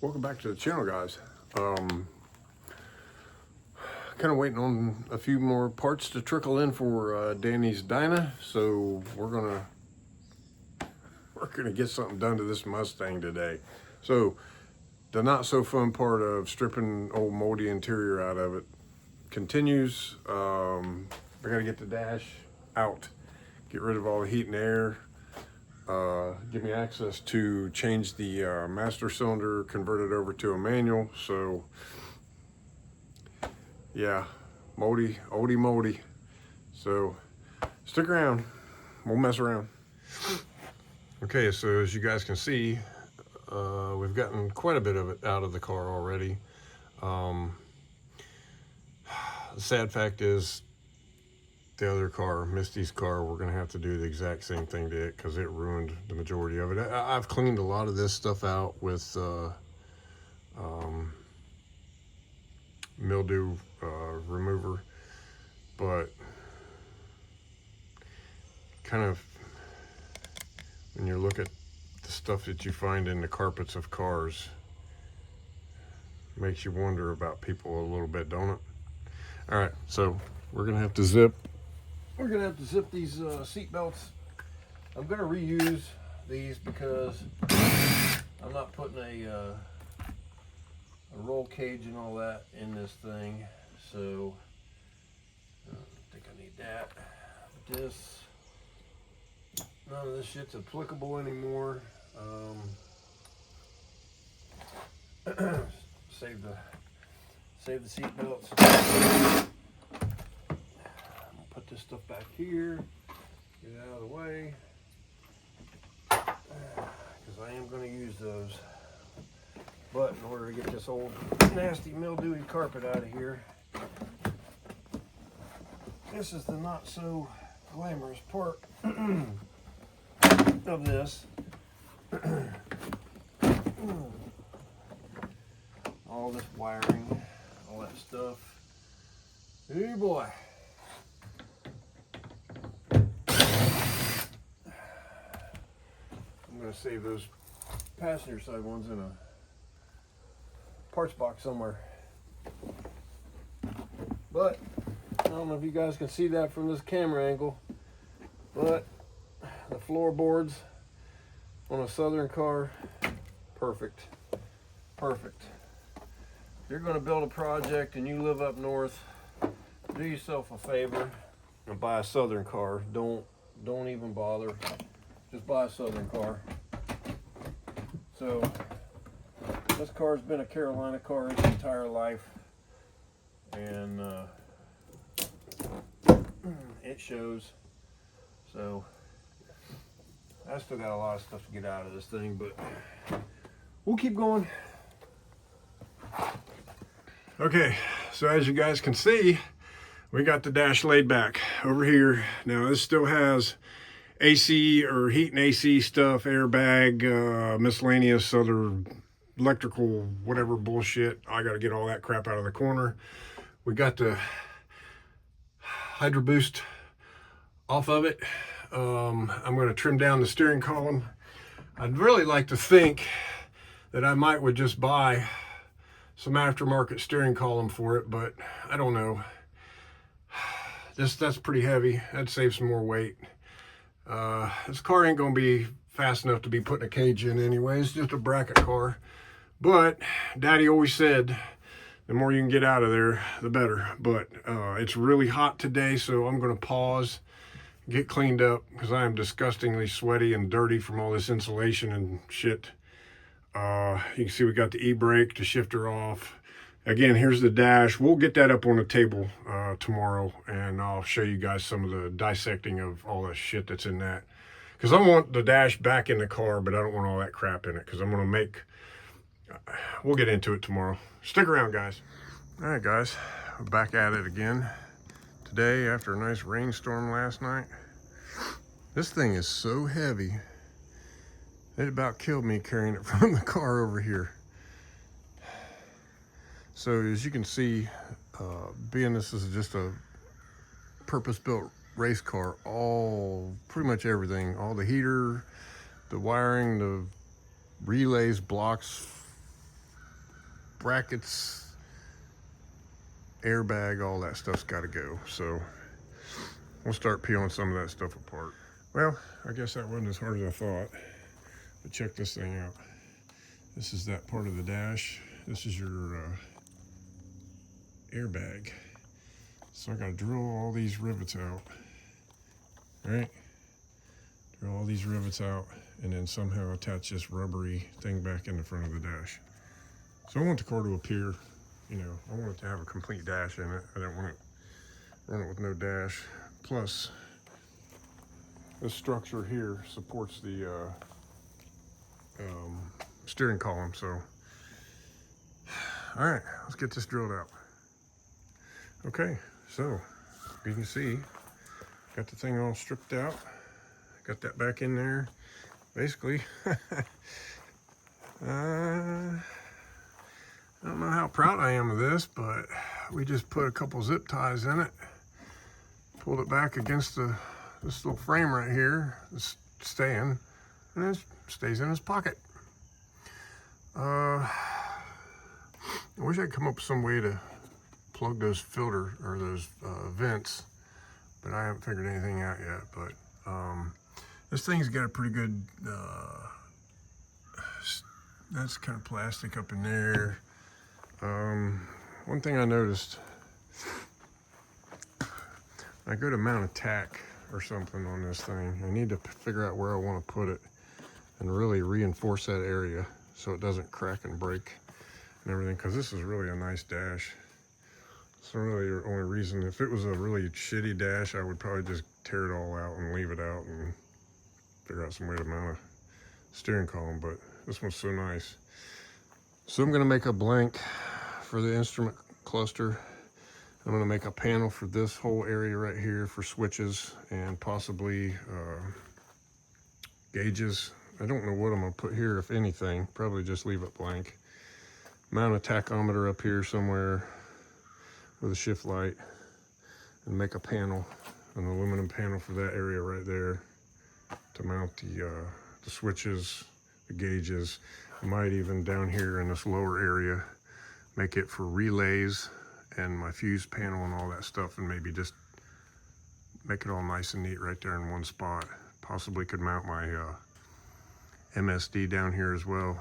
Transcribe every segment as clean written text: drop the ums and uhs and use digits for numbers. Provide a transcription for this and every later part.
Welcome back to the channel, guys. Kind of waiting on a few more parts to trickle in for Danny's Dyna, so we're gonna get something done to this Mustang today. So the not so fun part of stripping old moldy interior out of it continues. I gotta get the dash out, get rid of all the heat and air, give me access to change the master cylinder, convert it over to a manual. So yeah, moldy, oldie moldy. So stick around, we'll mess around. Okay, so as you guys can see, we've gotten quite a bit of it out of the car already. The sad fact is, the other car, Misty's car, we're gonna have to do the exact same thing to it because it ruined the majority of it. I've cleaned a lot of this stuff out with mildew remover, but kind of when you look at the stuff that you find in the carpets of cars, makes you wonder about people a little bit, don't it? All right, so we're gonna have to zip these seat belts. I'm gonna reuse these because I'm not putting a roll cage and all that in this thing, so I don't think I need that. This, none of this shit's applicable anymore. Save the seat belts. Put this stuff back here, get it out of the way, because I am going to use those. But in order to get this old nasty mildewy carpet out of here, this is the not so glamorous part of this. All this wiring, all that stuff. Hey boy. I'm going to save those passenger side ones in a parts box somewhere. But I don't know if you guys can see that from this camera angle, but the floorboards on a Southern car, perfect. Perfect. If you're going to build a project and you live up north, do yourself a favor and buy a Southern car. Don't even bother. Just buy a Southern car. So this car's been a Carolina car its entire life, and it shows. So I still got a lot of stuff to get out of this thing, but we'll keep going. Okay, so as you guys can see, we got the dash laid back over here. Now this still has AC or heat and AC stuff, airbag, miscellaneous other electrical whatever bullshit. I got to get all that crap out of the corner. We got the Hydro Boost off of it. I'm going to trim down the steering column. I'd really like to think that I would just buy some aftermarket steering column for it, but I don't know. That's pretty heavy. That'd save some more weight. This car ain't gonna be fast enough to be putting a cage in anyway. It's just a bracket car. But Daddy always said the more you can get out of there, the better. But it's really hot today, so I'm gonna pause, get cleaned up, because I am disgustingly sweaty and dirty from all this insulation and shit. You can see we got the e-brake, the shifter off. Again, here's the dash. We'll get that up on the table tomorrow, and I'll show you guys some of the dissecting of all the shit that's in that. Because I want the dash back in the car, but I don't want all that crap in it, because I'm going to make... we'll get into it tomorrow. Stick around, guys. All right, guys. We're back at it again today after a nice rainstorm last night. This thing is so heavy. It about killed me carrying it from the car over here. So as you can see, being this is just a purpose-built race car, pretty much everything, all the heater, the wiring, the relays, blocks, brackets, airbag, all that stuff's got to go. So we'll start peeling some of that stuff apart. Well, I guess that wasn't as hard as I thought. But check this thing out. This is that part of the dash. This is your airbag. So I got to drill all these rivets out. Right? Drill all these rivets out and then somehow attach this rubbery thing back in the front of the dash. So I want the car to appear, you know, I want it to have a complete dash in it. I don't want it run it with no dash. Plus, this structure here supports the steering column. So, all right, let's get this drilled out. Okay, so you can see, got the thing all stripped out. Got that back in there. Basically, I don't know how proud I am of this, but we just put a couple zip ties in it, pulled it back against this little frame right here, this stand, and it stays in his pocket. I wish I'd come up with some way to plug those filter or those vents, but I haven't figured anything out yet. But this thing's got a pretty good, that's kind of plastic up in there. One thing I noticed, I go to mount a tack or something on this thing. I need to figure out where I want to put it and really reinforce that area so it doesn't crack and break and everything, because this is really a nice dash. It's really the only reason. If it was a really shitty dash, I would probably just tear it all out and leave it out and figure out some way to mount a steering column, but this one's so nice. So I'm gonna make a blank for the instrument cluster. I'm gonna make a panel for this whole area right here for switches and possibly gauges. I don't know what I'm gonna put here, if anything. Probably just leave it blank. Mount a tachometer up here somewhere with a shift light and make a panel, an aluminum panel for that area right there to mount the switches, the gauges. I might even down here in this lower area make it for relays and my fuse panel and all that stuff, and maybe just make it all nice and neat right there in one spot. Possibly could mount my MSD down here as well,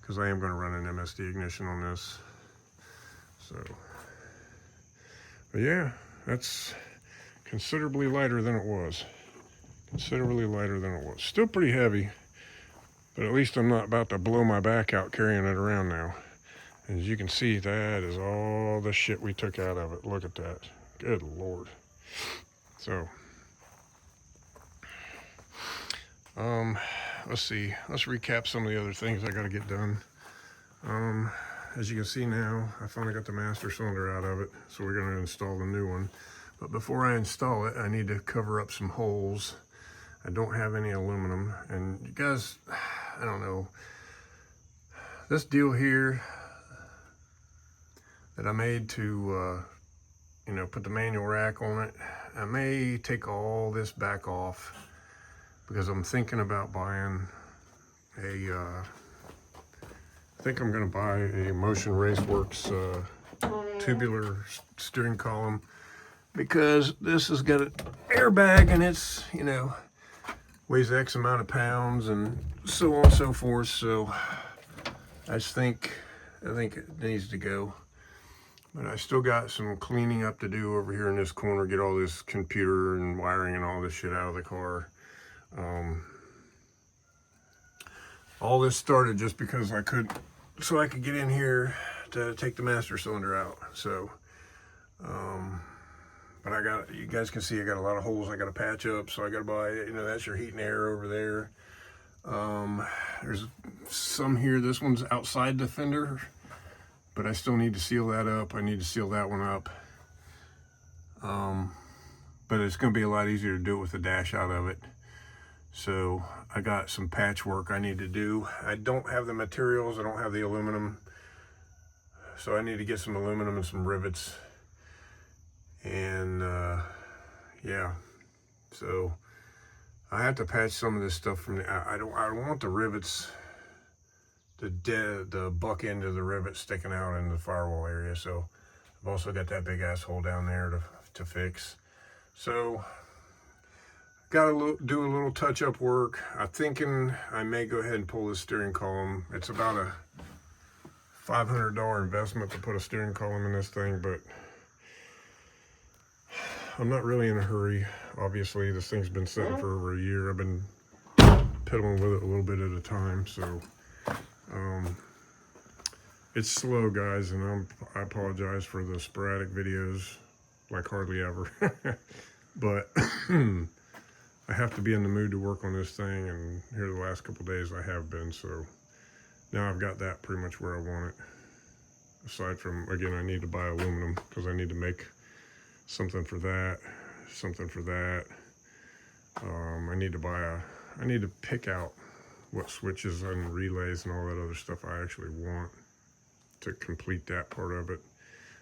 because I am going to run an MSD ignition on this. So, but yeah, that's considerably lighter than it was. Considerably lighter than it was. Still pretty heavy, but at least I'm not about to blow my back out carrying it around now. As you can see, that is all the shit we took out of it. Look at that. Good Lord. So, let's see. Let's recap some of the other things I got to get done. As you can see now, I finally got the master cylinder out of it, so we're going to install the new one. But before I install it, I need to cover up some holes. I don't have any aluminum, and you guys, I don't know, this deal here that I made to, you know, put the manual rack on it, I may take all this back off because I'm thinking about buying a, I think I'm gonna buy a Motion Raceworks tubular steering column, because this has got an airbag and it's, you know, weighs X amount of pounds and so on and so forth. So I think it needs to go. But I still got some cleaning up to do over here in this corner, get all this computer and wiring and all this shit out of the car. All this started just because I could get in here to take the master cylinder out. So, but I got, you guys can see I got a lot of holes I got to patch up. So I got to buy, you know, that's your heat and air over there. There's some here. This one's outside the fender, but I still need to seal that up. I need to seal that one up. But it's going to be a lot easier to do it with the dash out of it. So I got some patchwork I need to do. I don't have the materials. I don't have the aluminum. So I need to get some aluminum and some rivets. And yeah, so I have to patch some of this stuff from the, I don't want the rivets the buck end of the rivet sticking out in the firewall area. So I've also got that big ass hole down there to fix. So got to do a little touch-up work. I'm thinking I may go ahead and pull this steering column. It's about a $500 investment to put a steering column in this thing, but I'm not really in a hurry. Obviously, this thing's been sitting for over a year. I've been piddling with it a little bit at a time, so it's slow, guys, and I apologize for the sporadic videos, like hardly ever. But I have to be in the mood to work on this thing, and here the last couple days I have been, so now I've got that pretty much where I want it. Aside from, again, I need to buy aluminum because I need to make something for that, something for that. I need to pick out what switches and relays and all that other stuff I actually want to complete that part of it.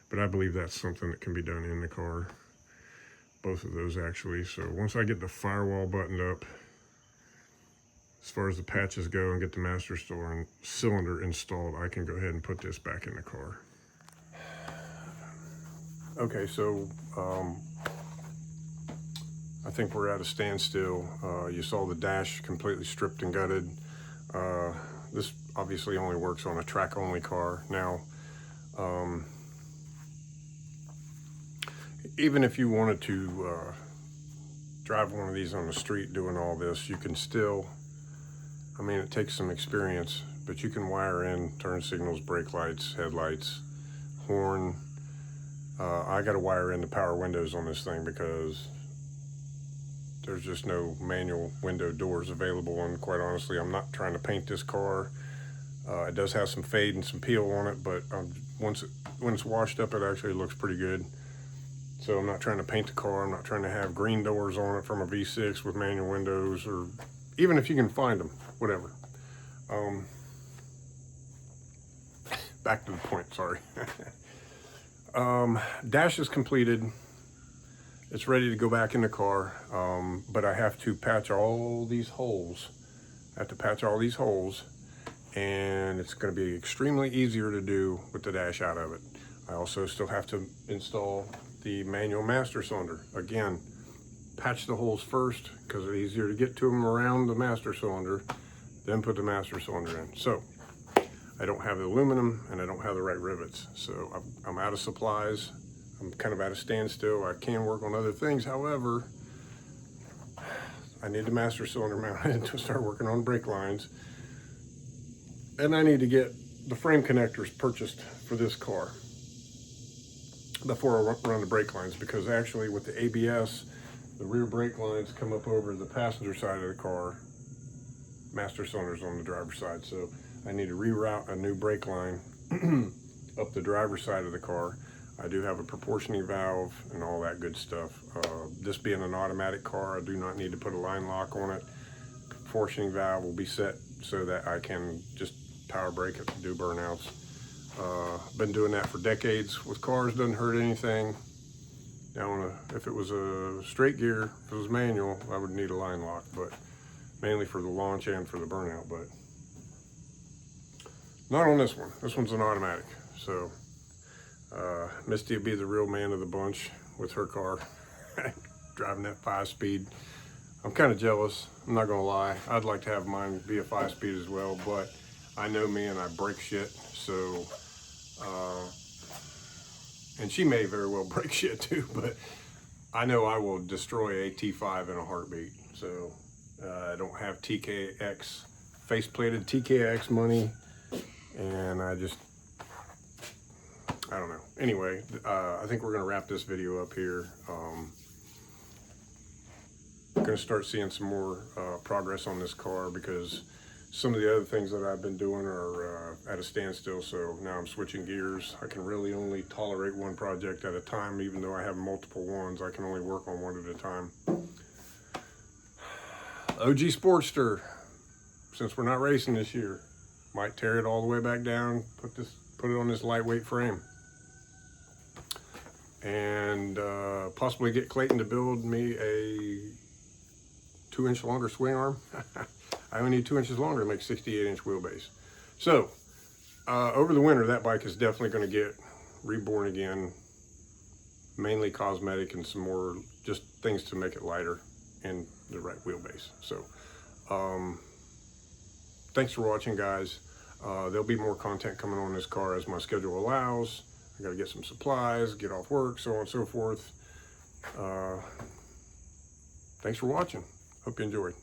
But I believe that's something that can be done in the car. Both of those actually. So once I get the firewall buttoned up, as far as the patches go, and get the master cylinder installed, I can go ahead and put this back in the car. Okay, so I think we're at a standstill. You saw the dash completely stripped and gutted. This obviously only works on a track-only car. Now, even if you wanted to drive one of these on the street doing all this, you can still, I mean, it takes some experience, but you can wire in turn signals, brake lights, headlights, horn. I got to wire in the power windows on this thing because there's just no manual window doors available, and quite honestly, I'm not trying to paint this car. It does have some fade and some peel on it, but when it's washed up, it actually looks pretty good. So I'm not trying to paint the car. I'm not trying to have green doors on it from a V6 with manual windows, or even if you can find them, whatever. Back to the point, sorry. Dash is completed. It's ready to go back in the car, but I have to patch all these holes. And it's going to be extremely easier to do with the dash out of it. I also still have to install the manual master cylinder. Again, patch the holes first because it's easier to get to them around the master cylinder, then put the master cylinder in. So I don't have the aluminum and I don't have the right rivets. So I'm out of supplies. I'm kind of at a standstill. I can work on other things. However, I need the master cylinder mounted to start working on brake lines. And I need to get the frame connectors purchased for this car before I run the brake lines, because actually with the ABS, the rear brake lines come up over the passenger side of the car, master cylinder's on the driver's side. So I need to reroute a new brake line up the driver's side of the car. I do have a proportioning valve and all that good stuff. This being an automatic car, I do not need to put a line lock on it. Proportioning valve will be set so that I can just power brake it to do burnouts. Been doing that for decades with cars, doesn't hurt anything. Now, if it was a straight gear, if it was manual, I would need a line lock, but mainly for the launch and for the burnout, but not on this one. This one's an automatic. So Misty would be the real man of the bunch with her car, driving that 5-speed. I'm kind of jealous, I'm not gonna lie. I'd like to have mine be a 5-speed as well, but I know me and I break shit, so, and she may very well break shit too, but I know I will destroy a T5 in a heartbeat. So I don't have TKX, face-plated TKX money, and I don't know. Anyway, I think we're gonna wrap this video up here. I'm gonna start seeing some more progress on this car because some of the other things that I've been doing are at a standstill, so now I'm switching gears. I can really only tolerate one project at a time, even though I have multiple ones. I can only work on one at a time. OG Sportster, since we're not racing this year, might tear it all the way back down, put it on this lightweight frame, and possibly get Clayton to build me a 2-inch longer swing arm. I only need 2 inches longer to make 68-inch wheelbase. So over the winter, that bike is definitely going to get reborn again, mainly cosmetic and some more just things to make it lighter and the right wheelbase. So thanks for watching, guys. There'll be more content coming on this car as my schedule allows. I got to get some supplies, get off work, so on and so forth. Thanks for watching. Hope you enjoyed.